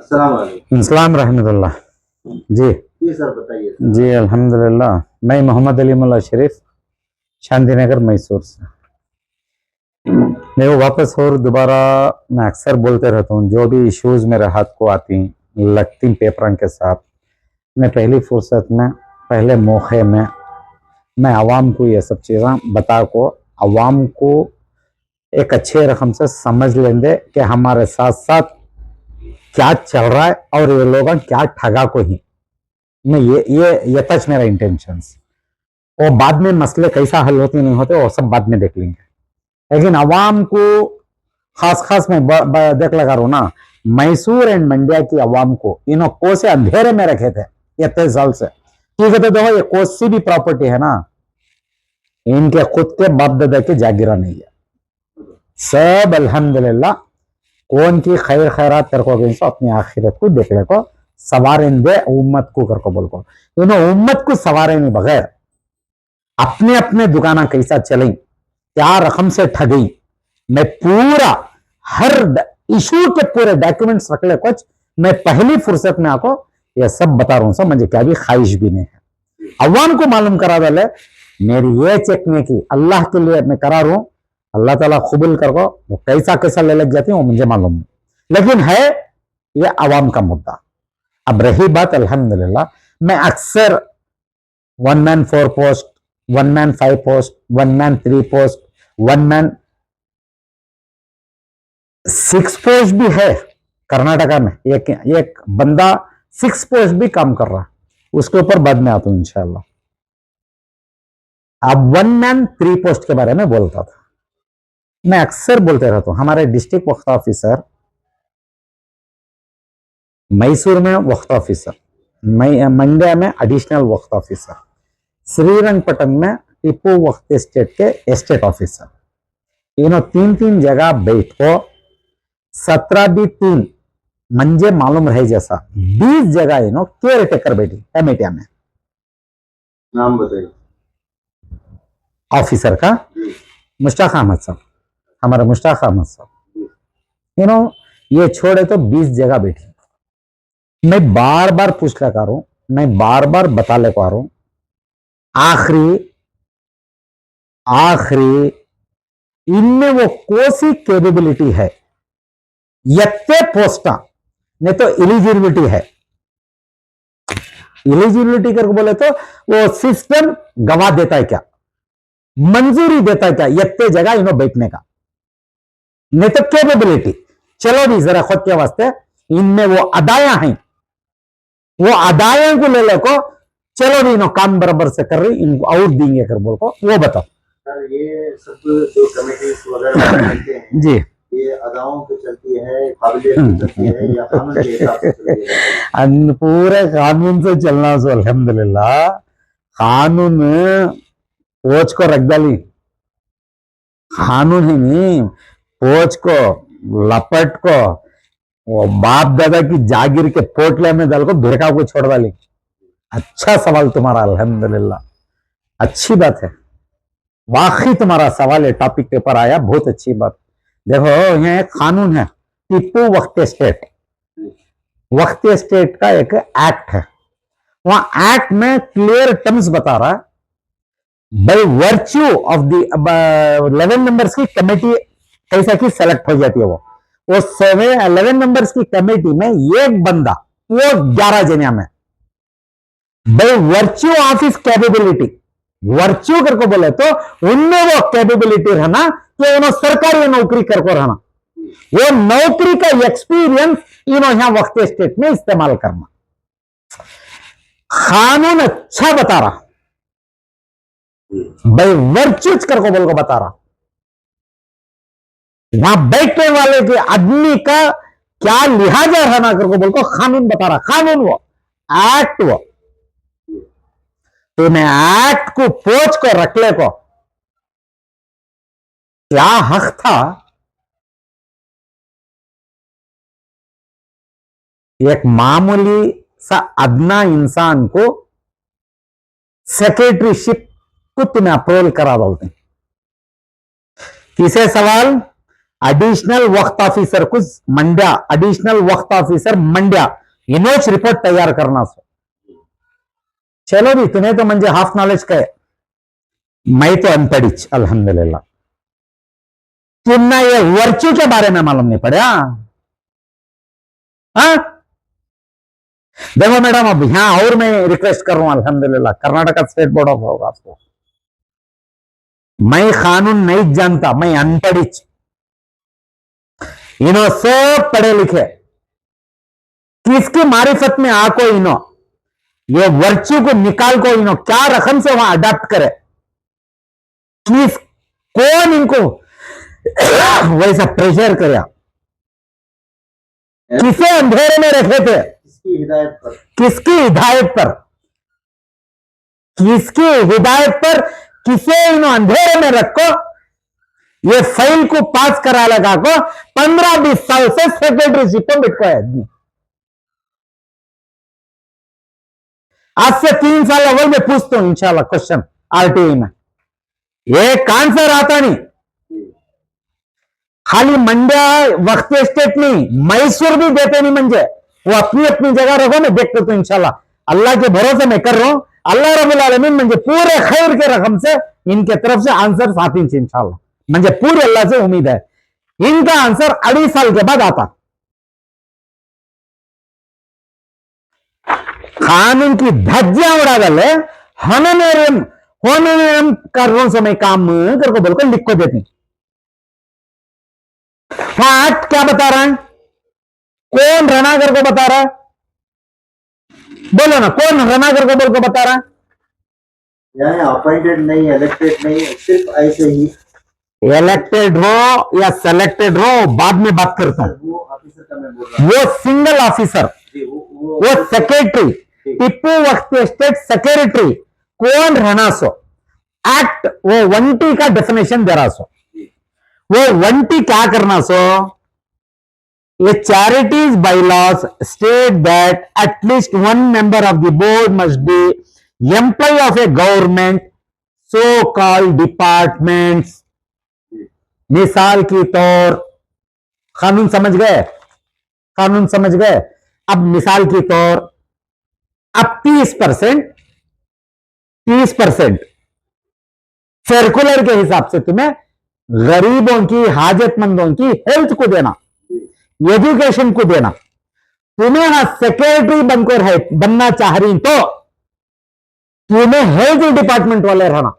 अस्सलाम वालेकुम। इस्लाम रहमतुल्लाह। जी जी सर बताइए सर। जी अल्हम्दुलिल्लाह। मैं मोहम्मद अली मुल्ला शरीफ, शांतिनगर, मैसूर से। मैं वो वापस और दोबारा मैं अक्सर बोलते रहता हूँ, जो भी इश्यूज मेरे हाथ को आती लगती पेपरों के साथ, मैं पहली फुर्सत में पहले मौके में मैं आवाम को ये सब चीज़ें बता को आवाम को एक अच्छे रकम से समझ लेंगे कि हमारे साथ साथ क्या चल रहा है और ये लोग क्या ठगा को ही। मैं ये तक मेरा इंटेंशंस। और बाद में मसले कैसा हल होते नहीं होते वो सब बाद में देख लेंगे, लेकिन अवाम को खास मैं देख लगा रहा हूं ना, मैसूर एंड मंडिया की अवाम को इन्हों कोसे अंधेरे में रखे थे इतने साल से। ठीक है, तो देखो ये कोसी भी प्रॉपर्टी है ना, इनके खुद के बाप दादा की जागीरा नहीं है। सब अल्हम्दुलिल्लाह कौन की खैर खैरात कर को अपनी आखिरत को देख ले को सवारे दे उम्मत को कर को बोल को इन्हों उम्मत को सवारे नहीं बगैर अपने अपने दुकाना कैसा चलें, क्या रकम से ठगी, मैं पूरा हर इशू के पूरे डॉक्यूमेंट्स रख ले कुछ मैं पहली फुर्सत में आपको ये सब बता रहा हूं। सब मुझे क्या भी ख्वाहिश भी नहीं है, अवाम को मालूम करा डाले मेरी ये चेकने की अल्लाह के लिए मैं करा रहा हूं। अल्लाह ताला कबूल कर को वो कैसा कैसा ले लग जाती है वो मुझे मालूम नहीं, लेकिन है ये अवाम का मुद्दा। अब रही बात अल्हम्दुलिल्लाह, मैं अक्सर 1 man 4 post, 1 man 5 post, 1 man 3 post, 1 man 6 post भी है कर्नाटका में। एक बंदा 6 पोस्ट भी काम कर रहा है, उसके ऊपर बाद में आता हूं इंशाल्लाह। अब 1 man 3 पोस्ट के बारे में बोलता था, मैं अक्सर बोलते रहता हूं। हमारे डिस्ट्रिक्ट वक्त ऑफिसर मैसूर में वक्त ऑफिसर, मंड्या में एडिशनल वक्त ऑफिसर, श्रीरंगपट्टनम में टिप्पू वक्त एस्टेट के एस्टेट ऑफिसर, इन्हों 3 जगह बैठ को 17 भी 3 मंजे मालूम रहे जैसा 20 जगह इन्हों केयर टेकर बैठी कमेटिया में। नाम बताइए ऑफिसर का मुश्ताक अहमद साहब, हमारा मुश्ताक अहमद साहब, इन्हों ये छोड़े तो 20 जगह बैठी। मैं बार बार पूछ लगा रहा हूं, मैं बार बार बता ले पा रहा हूं, आखिरी इनमें वो कोसी कैपेबिलिटी है यत्ते पोस्टा नहीं तो एलिजिबिलिटी है। एलिजिबिलिटी करके बोले तो वो सिस्टम गवाह देता है क्या, मंजूरी देता है क्या यत्ते जगह इन्हों बैठने का, नहीं तो कैपेबिलिटी। चलो भी जरा खुद के वास्ते इनमें वो अदायां हैं, वो अदायों को ले लो को चलो भी इन्हों काम बराबर से कर रही, इनको और देंगे कर बोल को वो बताओ। सर ये सब जो कमेटीज वगैरह बनते हैं जी ये अदाओं पे चलती है, काबिलियत पे चलती है या कानून के हिसाब से चलती है? पूरे कानून से चलना सो अल्हम्दुलिल्लाह। कानून पोच को रख डाली, कानून ही नहीं पोच को लपट को वो बाप दादा की जागीर के पोटले में डाल को भिरका को छोड़ डाली। अच्छा सवाल तुम्हारा अल्हम्दुलिल्लाह, अच्छी बात है, वाकई तुम्हारा सवाल है टॉपिक के ऊपर आया, बहुत अच्छी बात। देखो यहाँ एक कानून है टिप्पू वक्त एस्टेट का एक एक्ट है, वहां एक्ट में क्लियर टर्म्स बता रहा है by virtue of the 11 members की कमेटी कैसा की सेलेक्ट हो जाती है। वो 11 मेंबर्स की कमेटी में एक बंदा वो 11 जनिया में by virtue of his capability, virtue करके बोले तो उनमें वो कैपेबिलिटी रहना कि उन्होंने सरकारी नौकरी करको रहना, वो नौकरी का एक्सपीरियंस इन्होंने यहां वक्त स्टेट में इस्तेमाल करना। कानून अच्छा बता रहा भाई, वर्च्यूज करको बोल को बता रहा, वहां बैठने वाले के आदमी का क्या लिहाजा रहना करको बोल को कानून बता रहा। कानून वो एक्ट वो तूने एक्ट को पोच को रख ले को क्या हक था एक मामूली सा अदना इंसान को सेक्रेटरीशिप को तुम्हें अप्रूवल करा बोलते हैं। तीसरे सवाल अडिशनल वक्त ऑफिसर कुछ मंड्या, अडिशनल वक्त ऑफिसर मंड्या इनोच रिपोर्ट तैयार करना सो. चलो भी तुम्हें तो म्हणजे हाफ नॉलेज का है, मैं तो अनपढ़ अल्हम्दुलिल्लाह. तुमने ये वर्च्यू के बारे में मालूम नहीं पड़ा. हाँ देखो मैडम, अब यहां और मैं रिक्वेस्ट कर रहा हूं अल्हम्दुलिल्लाह, कर्नाटका स्टेट बोर्ड ऑफ होगा आपको. मैं कानून नहीं जानता, मैं अनपढ़. इनो सब पढ़े लिखे, किसकी मारिफत में आको इनो ये वर्च्यू को निकाल को इनो क्या रकम से वहां अडॉप्ट करे, किस कौन इनको वैसा प्रेशर करे, किसे अंधेरे में रखे थे, किसकी हिदायत पर, किसकी हिदायत पर, किसकी हिदायत पर, किसे इन्हों अंधेरे में रखो, ये फाइल को पास करा लगा को 15-20 साल से सेक्रेटरीशिप में बिटको है आदमी. आज से 3 साल अव्वल में पूछता हूं इंशाल्लाह क्वेश्चन आरटीआई में, एक आंसर आता नहीं. खाली मंड्या वक्त स्टेट नहीं, मैसूर भी देते नहीं, म्हणजे वो अपनी अपनी जगह रखो, मैं देखते तो इंशाल्लाह अल्लाह के भरोसे मैं कर रहा हूं. अल्लाह रब्बुल आलमीन म्हणजे पूरे खैर के रकम से इनके तरफ से आंसर आते इंशाल्लाह, म्हणजे पूरे अल्लाह से उम्मीद है इनका आंसर 2.5 साल के बाद आता. कानून की धज्जियां उड़ा गए, होने कर रहा हूं मैं काम करको बोलकर लिख को देती. हाँ क्या बता रहा है, कौन रनागर को बता रहा है, बोलो ना कौन रनागर को बोल को बता रहा है. यानी अपॉइंटेड नहीं, इलेक्टेड नहीं, सिर्फ ऐसे ही. इलेक्टेड हो या सेलेक्टेड हो बाद में बात करता हूं. वो ऑफिसर का मैं बोल रहा हूँ. वो सिंगल ऑफिसर, वो सेक्रेटरी, टिप्पू वक्त स्टेट सेक्रेटरी कौन रहना सो, एक्ट वो 1T का डेफिनेशन दे रहा सो. वो 1T क्या करना सो, ये charities bylaws state that at least one member of the board must be employee of a government so called departments. मिसाल की तौर, कानून समझ गए, कानून समझ गए. अब मिसाल की तौर, अब 30% सर्कुलर के हिसाब से तुम्हें गरीबों की, हाजतमंदों की हेल्थ को देना, एजुकेशन को देना. तुम्हें ना सेक्रेटरी बनकर है बनना चाह रही तो तुम्हें हेल्थ डिपार्टमेंट वाले रहना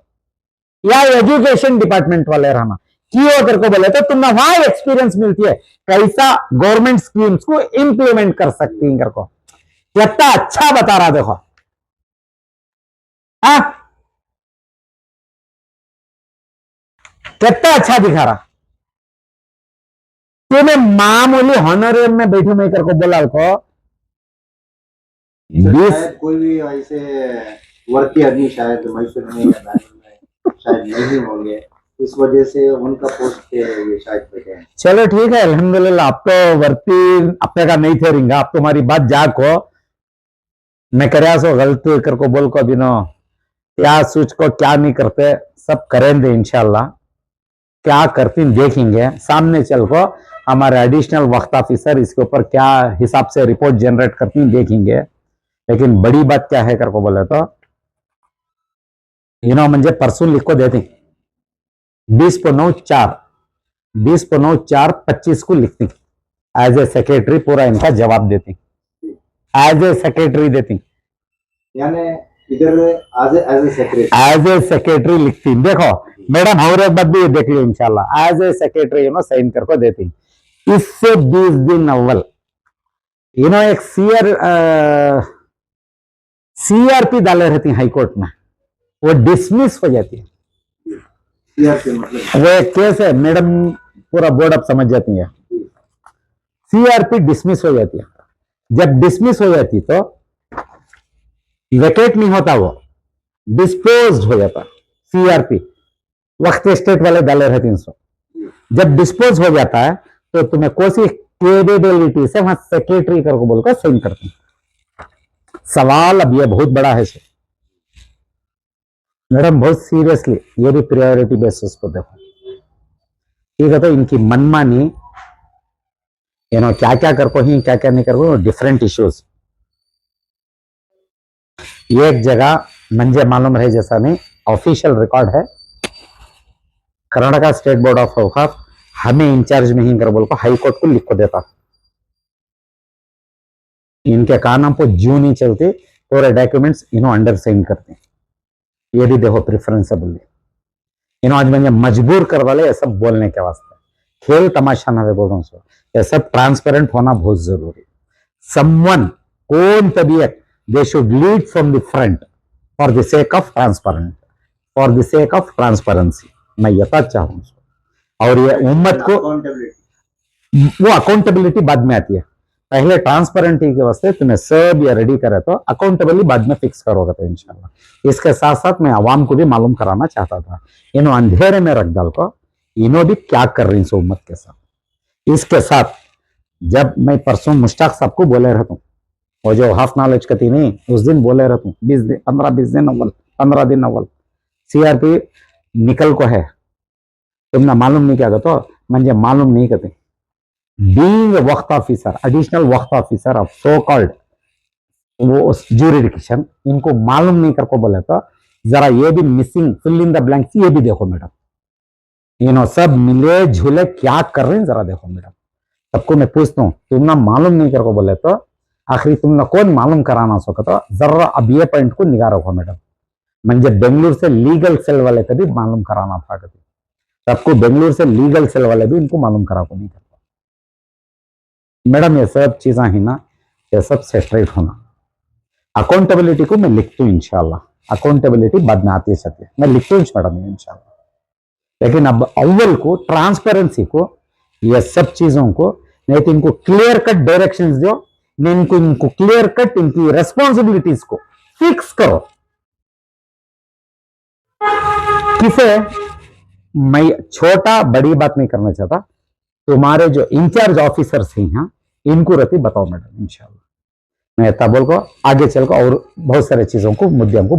या एजुकेशन डिपार्टमेंट वाले रहना. क्यों करके बोले तो तुम्हें वहां एक्सपीरियंस मिलती है कैसा गवर्नमेंट स्कीम्स को इंप्लीमेंट कर सकती है. करको कितना अच्छा बता रहा देखो. हाँ कितना अच्छा दिखा रहा. तुम्हें मामूली हॉनरेरियम में बैठू मैं करको बोला को शायद कोई भी ऐसे वर्ती आदमी शायद मैसूर में या बैंगलोर में शायद नहीं होंगे, इस वजह से उनका पोस्ट पे ये शायद बैठे हैं. चलो ठीक है अल्हम्दुलिल्लाह. आप तो वर्ती अपने का नहीं थे रिंगा, आप तुम्हारी बात जाग हो, मैं करया सो गलत करको बोल को बिनो क्या सूच को क्या नहीं करते सब करेंगे इंशाल्लाह. क्या करती देखेंगे सामने चल को, हमारे एडिशनल वक्त ऑफिसर इसके ऊपर क्या हिसाब से रिपोर्ट जनरेट करती देखेंगे. लेकिन बड़ी बात क्या है करको बोले तो म्हणजे परसों लिख को देती 20/9/4 को लिखती एज ए सेक्रेटरी, पूरा इनका जवाब देती, एज ए सेक्रेटरी देती, यानी इधर एज ए सेक्रेटरी लिखती. देखो मैडम और एक बात भी देख लो इंशाल्लाह, एज ए सेक्रेटरी साइन करको देती. इससे 20 दिन अव्वल एक सीआरपी डाले रहती हाईकोर्ट में, वो डिसमिस हो जाती है. मतलब वो एक केस है मैडम, पूरा बोर्ड अब समझ जाती है. सीआरपी डिसमिस हो जाती है. जब डिसमिस हो जाती तो वेकेट नहीं होता, वो डिस्पोज हो जाता. सीआरपी वक्त स्टेट वाले डाले रहते हैं. जब डिस्पोज हो जाता है तो तुम्हें कोई केपेबिलिटी से वहां सेक्रेटरी करके बोलकर साइन करते हैं. सवाल अब ये बहुत बड़ा है सर मैडम, बहुत सीरियसली ये भी प्रायोरिटी बेसिस को देखो. ठीक है, तो इनकी मनमानी क्या क्या कर को ही क्या क्या नहीं कर को डिफरेंट इश्यूज एक जगह मंजे मालूम रहे जैसा नहीं ऑफिशियल रिकॉर्ड है कर्नाटका स्टेट बोर्ड ऑफ औकाफ हमें इंचार्ज में ही कर बोल को हाई कोर्ट को लिख को देता इनके कानों को जू नहीं चलते पूरे डॉक्यूमेंट्स अंडर साइन करते ये भी देखो प्रिफरेंसबली आज मुझे मजबूर कर वाले ये सब बोलने के वास्ते खेल तमाशा ना बोल रहा हूँ ये सब ट्रांसपेरेंट होना बहुत जरूरी समवन कौन तबीयत they should lead from the front for the sake of transparency मैं ये बात चाहूँ और ये उम्मत को अकाउंटेबिलिटी वो अकाउंटेबिलिटी बाद में आती है पहले ट्रांसपेरेंटी के वास्ते तुम्हें सब ये रेडी करे तो अकाउंटेबली बाद में फिक्स करोगे तो इंशाल्लाह इसके साथ साथ मैं आवाम को भी मालूम कराना चाहता था इन्हों अंधेरे में रख डाल को इन्हों भी क्या कर रही है उम्मत के साथ इसके साथ जब मैं परसों मुश्ताक साहब को बोले रहता हूँ और जो हाफ नॉलेज कती नहीं उस दिन बोले रहता हूँ 15 दिन अव्वल 15 दिन अव्वल सीआरपी निकल को है तुमने मालूम नहीं क्या तो मुझे मालूम नहीं करते बीइंग ए वक्त ऑफिसर एडिशनल वक्त ऑफिसर ऑफ सो कॉल्ड वो ज्यूरिडिक्शन इनको मालूम नहीं कर को बोले तो जरा ये भी missing fill in the blanks ये भी देखो मैडम सब मिले झूले क्या कर रहे हैं जरा देखो मैडम सबको मैं पूछता हूँ तुमने मालूम नहीं कर को बोले तो आखिरी तुमने कौन मालूम कराना सको तो जरा अब ये पॉइंट को निगाह रखो मैडम मुझे बेंगलुरु से लीगल सेल वाले का भी मालूम कराना था कभी सबको बेंगलुरु से लीगल सेल वाले भी इनको मालूम करा को नहीं करता मैडम ये सब चीजें ही ना ये सब सेटरेट होना अकाउंटेबिलिटी को मैं लिखती हूँ इंशाल्लाह अकाउंटेबिलिटी बाद में आती है मैं लिखती हूँ मैडम इंशाल्लाह लेकिन अब अव्वल को ट्रांसपेरेंसी को ये सब चीजों को नहीं तो इनको क्लियर कट डायरेक्शंस दो नहीं इनको क्लियर कट इनकी रेस्पॉन्सिबिलिटीज को फिक्स करो किसे मैं छोटा बड़ी बात नहीं करना चाहता तुम्हारे जो इंचार्ज ऑफिसर्स हैं यहाँ इनको रहती बताओ मैडम इंशाल्लाह मैं तब बोल को आगे चल को और बहुत सारे चीजों को मुद्दों को